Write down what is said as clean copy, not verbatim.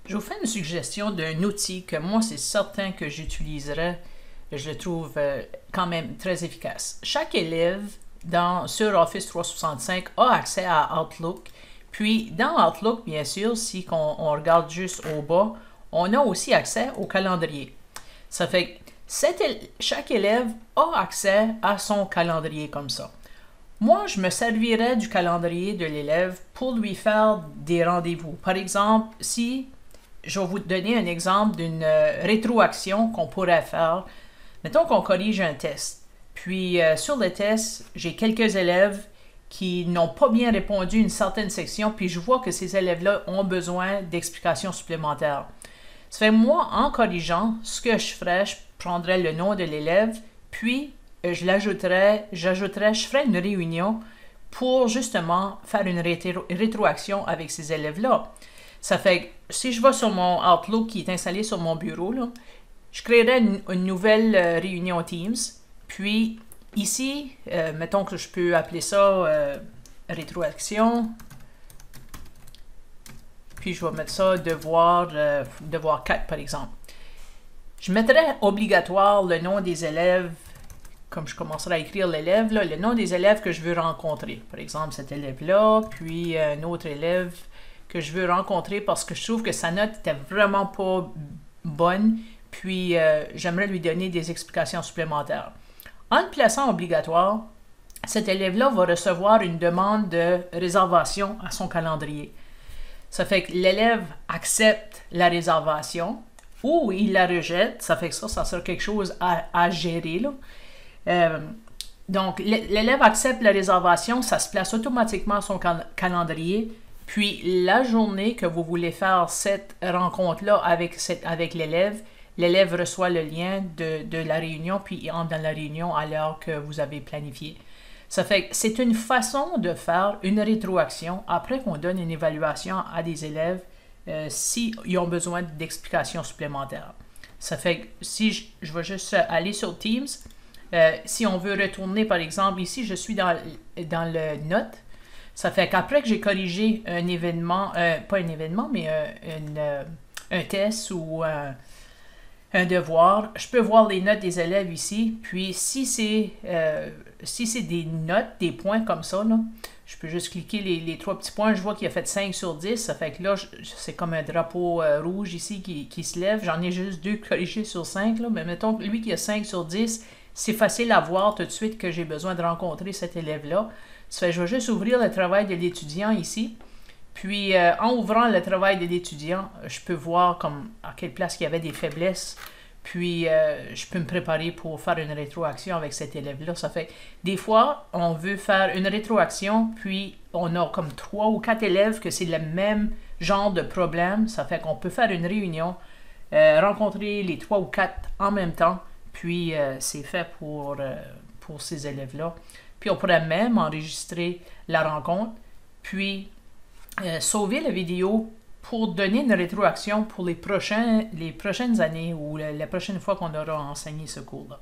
Je vous fais une suggestion d'un outil que moi, c'est certain que j'utiliserai. Je le trouve quand même très efficace. Chaque élève sur Office 365 a accès à Outlook. Puis, dans Outlook, bien sûr, si on regarde juste au bas, on a aussi accès au calendrier. Ça fait que chaque élève a accès à son calendrier comme ça. Moi, je me servirais du calendrier de l'élève pour lui faire des rendez-vous. Par exemple, si je vais vous donner un exemple d'une rétroaction qu'on pourrait faire. Mettons qu'on corrige un test. Puis, sur le test, j'ai quelques élèves qui n'ont pas bien répondu à une certaine section, puis je vois que ces élèves-là ont besoin d'explications supplémentaires. Ça fait moi, en corrigeant, ce que je ferais, je prendrais le nom de l'élève, puis je ferais une réunion pour justement faire une rétroaction avec ces élèves-là. Ça fait que si je vais sur mon Outlook qui est installé sur mon bureau, là, je créerai une nouvelle réunion Teams. Puis ici, mettons que je peux appeler ça rétroaction. Puis je vais mettre ça devoir 4 par exemple. Je mettrai obligatoire le nom des élèves, comme je commencerai à écrire l'élève, le nom des élèves que je veux rencontrer. Par exemple, cet élève-là, puis un autre élève que je veux rencontrer parce que je trouve que sa note n'était vraiment pas bonne, puis j'aimerais lui donner des explications supplémentaires. En le plaçant obligatoire, cet élève-là va recevoir une demande de réservation à son calendrier. Ça fait que l'élève accepte la réservation ou il la rejette. Ça fait que ça sera quelque chose à gérer, là. Donc, l'élève accepte la réservation, ça se place automatiquement à son calendrier. Puis, la journée que vous voulez faire cette rencontre-là avec l'élève, l'élève reçoit le lien de la réunion, puis il entre dans la réunion à l'heure que vous avez planifié. Ça fait que c'est une façon de faire une rétroaction après qu'on donne une évaluation à des élèves s'ils ont besoin d'explications supplémentaires. Ça fait que si je vais juste aller sur Teams, si on veut retourner, par exemple, ici, je suis dans le note. Ça fait qu'après que j'ai corrigé un événement, pas un événement, mais un test ou un devoir, je peux voir les notes des élèves ici. Puis si c'est des notes, des points comme ça, là, je peux juste cliquer les trois petits points. Je vois qu'il a fait 5 sur 10. Ça fait que là, c'est comme un drapeau rouge ici qui se lève. J'en ai juste 2 corrigés sur 5. Là, mais mettons que lui qui a 5 sur 10, c'est facile à voir tout de suite que j'ai besoin de rencontrer cet élève-là. Ça fait que je vais juste ouvrir le travail de l'étudiant ici. Puis, en ouvrant le travail de l'étudiant, je peux voir à quelle place il y avait des faiblesses. Puis, je peux me préparer pour faire une rétroaction avec cet élève-là. Ça fait des fois, on veut faire une rétroaction, puis on a comme 3 ou 4 élèves que c'est le même genre de problème. Ça fait qu'on peut faire une réunion, rencontrer les 3 ou 4 en même temps. Puis, c'est fait pour ces élèves-là. Puis, on pourrait même enregistrer la rencontre. Puis, sauver la vidéo pour donner une rétroaction pour les prochaines années ou la prochaine fois qu'on aura enseigné ce cours-là.